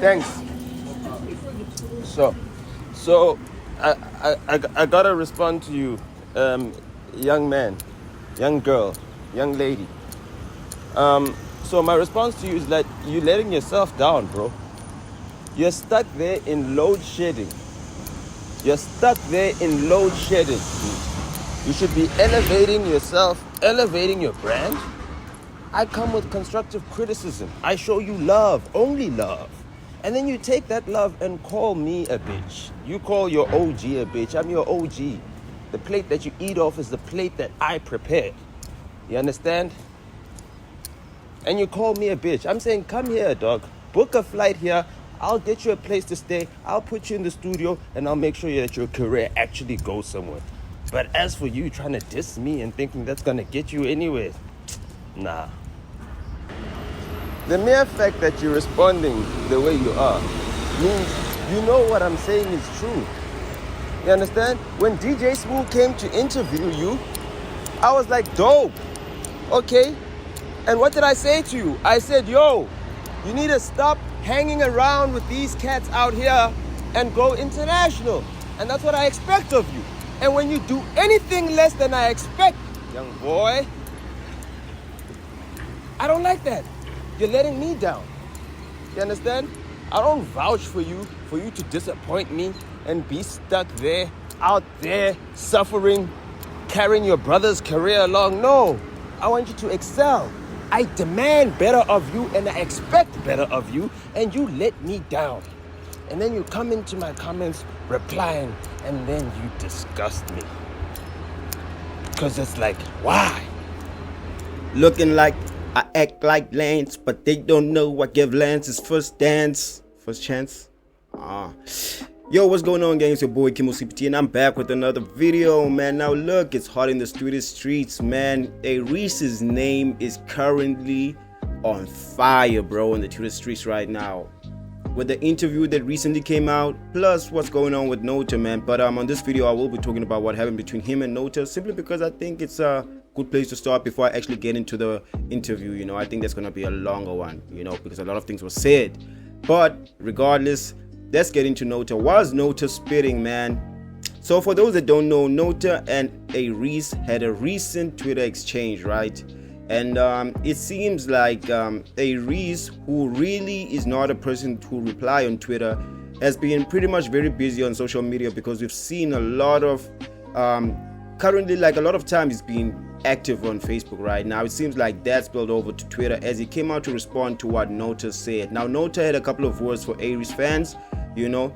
Thanks. So, so I gotta respond to you, young man, young girl, young lady. So my response to you is that you're letting yourself down, bro. You're stuck there in load shedding. You're stuck there in load shedding. You should be elevating yourself, elevating your brand. I come with constructive criticism. I show you love, only love. And then you take that love and call me a bitch. You call your OG a bitch. I'm your OG. The plate that you eat off is the plate that I prepared. You understand? And you call me a bitch. I'm saying, come here, dog. Book a flight here. I'll get you a place to stay. I'll put you in the studio, and I'll make sure that your career actually goes somewhere. But as for you trying to diss me and thinking that's going to get you anywhere, nah. The mere fact that you're responding the way you are means you know what I'm saying is true. You understand? When DJ Smooth came to interview you, I was like, dope. Okay. And what did I say to you? I said, yo, you need to stop hanging around with these cats out here and go international. And that's what I expect of you. And when you do anything less than I expect, young boy, I don't like that. You're letting me down. You understand? I don't vouch for you to disappoint me and be stuck there, out there, suffering, carrying your brother's career along. No, I want you to excel. I demand better of you and I expect better of you, and you let me down. And then you come into my comments replying, and then you disgust me. Because it's like, why? Looking like I act like Lance, but they don't know I give Lance his first chance. Yo, what's going on, gang? It's your boy Kimo CPT, and I'm back with another video, man. Now look, it's hot in the streets, man. A-reece's name is currently on fire, bro, in the Twitter streets right now, with the interview that recently came out, plus what's going on with Nota, man. But on this video, I will be talking about what happened between him and Nota, simply because I think it's a good place to start before I actually get into the interview. You know, I think that's gonna be a longer one, you know, because a lot of things were said. But regardless, let's get into Nota. Was Nota spitting, man? So for those that don't know, Nota and A-reece had a recent Twitter exchange, right? And it seems like A-reece, who really is not a person to reply on Twitter, has been pretty much very busy on social media, because we've seen a lot of currently, like a lot of times, he's been active on Facebook right now. It seems like that spilled over to Twitter as he came out to respond to what Nota said. Now Nota had a couple of words for A-reece fans, you know.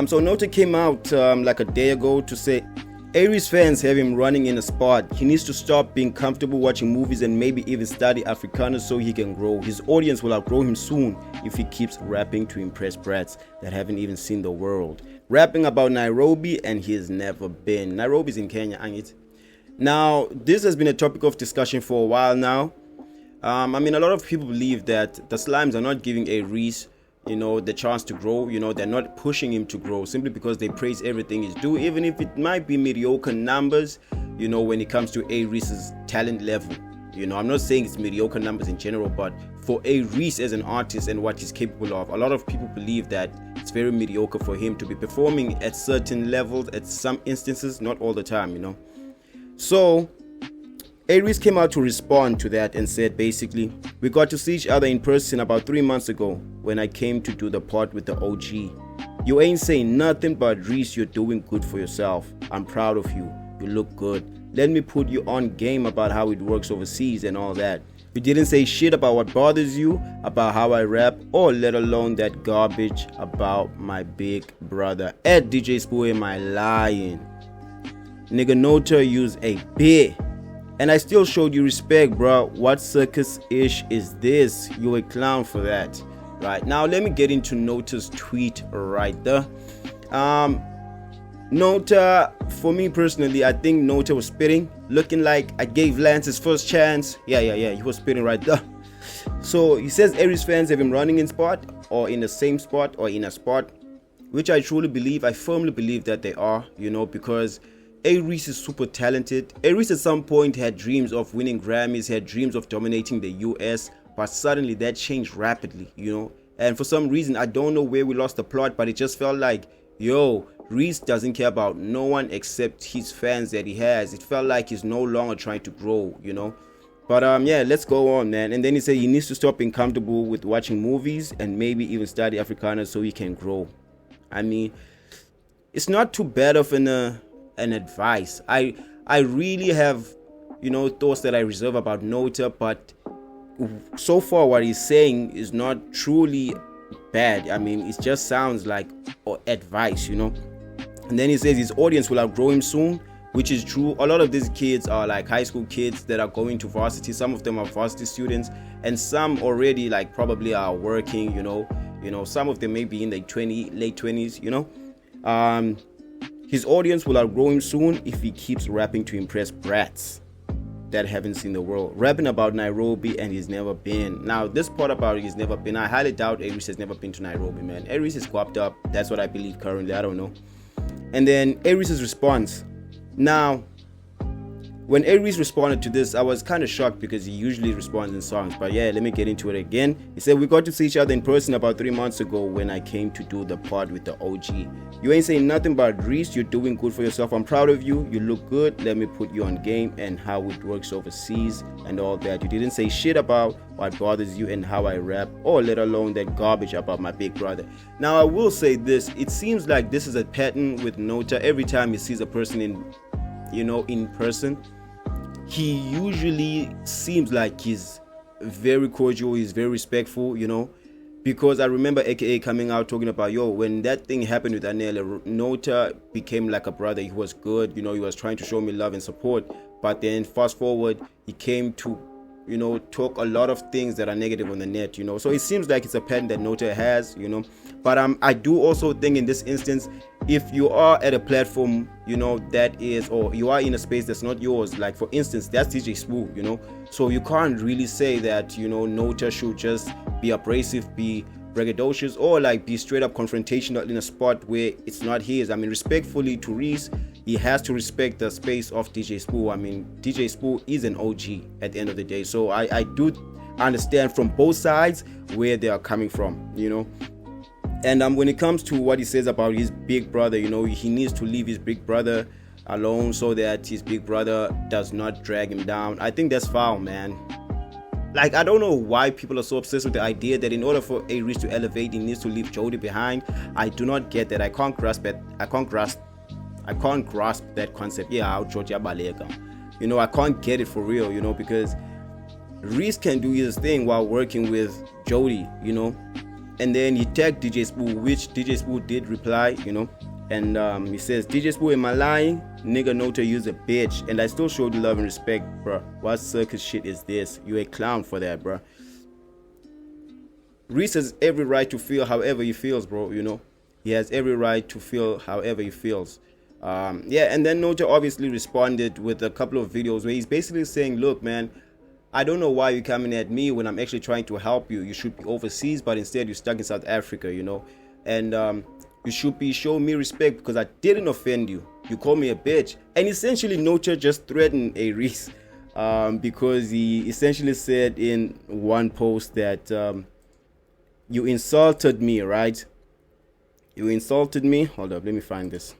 So Nota came out like a day ago to say A-reece fans have him running in a spot. He needs to stop being comfortable watching movies and maybe even study Afrikaans so he can grow. His audience will outgrow him soon if he keeps rapping to impress brats that haven't even seen the world. Rapping about Nairobi, and he has never been. Nairobi's in Kenya, ain't it? Now, this has been a topic of discussion for a while now. I mean, a lot of people believe that the slimes are not giving A-reece, you know, the chance to grow. You know, they're not pushing him to grow simply because they praise everything he's doing, even if it might be mediocre numbers, you know, when it comes to A-reece's talent level. You know, I'm not saying it's mediocre numbers in general, but for A-reece as an artist and what he's capable of, a lot of people believe that it's very mediocre for him to be performing at certain levels, at some instances, not all the time, you know. So A-reece came out to respond to that and said, basically, we got to see each other in person about 3 months ago when I came to do the pod with the OG. You ain't saying nothing, but Reece, you're doing good for yourself. I'm proud of you. You look good. Let me put you on game about how it works overseas and all that. You didn't say shit about what bothers you, about how I rap, or let alone that garbage about my big brother. At DJ Spoo, am I lying? Nigga, Nota use a bit. And I still showed you respect, bro. What circus-ish is this? You a clown for that. Right, now let me get into Nota's tweet right there. Nota, for me personally, I think Nota was spitting, looking like I gave Lance his first chance. Yeah, he was spitting right there. So he says A-reece fans have him running in spot, or in the same spot, or in a spot, which I truly believe, I firmly believe that they are, you know, because A-reece is super talented. A-reece at some point had dreams of winning Grammys, had dreams of dominating the US, but suddenly that changed rapidly, you know. And for some reason, I don't know where we lost the plot, but it just felt like, yo, Reece doesn't care about no one except his fans that he has. It felt like he's no longer trying to grow, you know. But yeah, let's go on, man. And then he said he needs to stop being comfortable with watching movies and maybe even study Afrikaner so he can grow. I mean, it's not too bad of an advice. I really have, you know, thoughts that I reserve about Nota, but so far what he's saying is not truly bad. I mean, it just sounds like advice, you know. And then he says his audience will outgrow him soon, which is true. A lot of these kids are like high school kids that are going to varsity. Some of them are varsity students, and some already like probably are working, you know, some of them may be in their late 20s, you know. His audience will outgrow him soon if he keeps rapping to impress brats that haven't seen the world, rapping about Nairobi and he's never been. Now this part about he's never been, I highly doubt A-reece has never been to Nairobi, man. A-reece is squapped up, that's what I believe currently, I don't know. And then A-reece's response. Now when A-reece responded to this, I was kind of shocked because he usually responds in songs, but yeah, let me get into it again. He said, we got to see each other in person about 3 months ago when I came to do the pod with the OG. You ain't saying nothing about Reece, you're doing good for yourself, I'm proud of you, you look good, let me put you on game and how it works overseas and all that. You didn't say shit about what bothers you and how I rap, or let alone that garbage about my big brother. Now I will say this, it seems like this is a pattern with Nota. Every time he sees a person in person, he usually seems like he's very cordial, he's very respectful, you know, because I remember AKA coming out talking about, yo, when that thing happened with Anele, Nota became like a brother. He was good, you know, he was trying to show me love and support, but then fast forward, he came to, you know, talk a lot of things that are negative on the net, you know. So it seems like it's a pattern that Nota has, you know. But I do also think in this instance, if you are at a platform, you know, that is, or you are in a space that's not yours, like for instance, that's DJ Spoo, you know. So you can't really say that, you know, Nota should just be abrasive, be braggadocious, or like be straight up confrontational in a spot where it's not his. I mean, respectfully to Reece, he has to respect the space of DJ Spoo. I mean, DJ Spoo is an OG at the end of the day. So I do understand from both sides where they are coming from, you know. And when it comes to what he says about his big brother, you know, he needs to leave his big brother alone so that his big brother does not drag him down. I think that's foul, man. Like, I don't know why people are so obsessed with the idea that in order for A-reece to elevate, he needs to leave Jody behind. I do not get that. I can't grasp that concept. Yeah, I'll Jody Abaleka. You know, I can't get it for real, you know, because Reece can do his thing while working with Jody, you know. And then he tagged DJ Spoo, which DJ Spoo did reply, you know. And he says, DJ Spoo, am I lying? Nigga Nota, you's a bitch. And I still showed you love and respect, bruh. What circus shit is this? You a clown for that, bruh. Reece has every right to feel however he feels, bro, you know. He has every right to feel however he feels. Yeah, and then Nota obviously responded with a couple of videos where he's basically saying, look, man, I don't know why you're coming at me when I'm actually trying to help you. You should be overseas, but instead you're stuck in South Africa, you know. And you should be showing me respect because I didn't offend you. You called me a bitch. And essentially Nota just threatened A-reece because he essentially said in one post that you insulted me, right? You insulted me. Hold up, let me find this.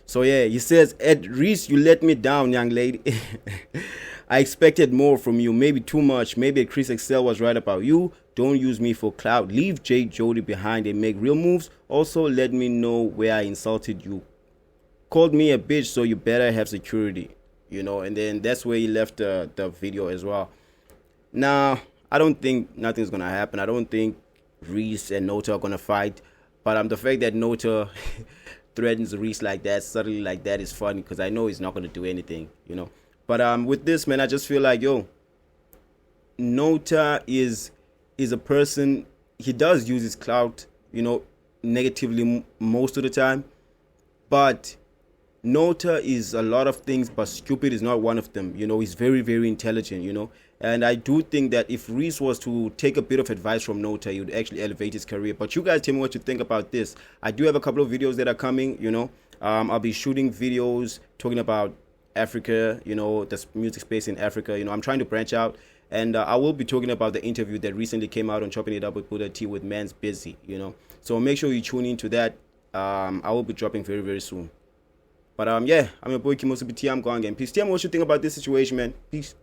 So yeah, he says, A-reece, you let me down, young lady. I expected more from you, maybe too much. Maybe Chris Excel was right about you. Don't use me for clout. Leave J Jody behind and make real moves. Also, let me know where I insulted you. Called me a bitch, so you better have security, you know. And then that's where he left the video as well. Now, I don't think nothing's gonna happen. I don't think Reece and Nota are gonna fight. But the fact that Nota threatens Reece like that, suddenly like that, is funny because I know he's not gonna do anything, you know. But with this, man, I just feel like, yo, Nota is a person, he does use his clout, you know, negatively most of the time. But Nota is a lot of things, but stupid is not one of them. You know, he's very, very intelligent, you know. And I do think that if Reece was to take a bit of advice from Nota, he would actually elevate his career. But you guys tell me what you think about this. I do have a couple of videos that are coming, you know. I'll be shooting videos talking about Africa, you know, the music space in Africa. You know, I'm trying to branch out, And I will be talking about the interview that recently came out on Chopping It Up with Buddha T with Man's Busy, you know. So make sure you tune into that. I will be dropping very, very soon. But yeah, I'm your boy Kimosipiti. I'm going again. Peace. Tell me what you think about this situation, man. Peace.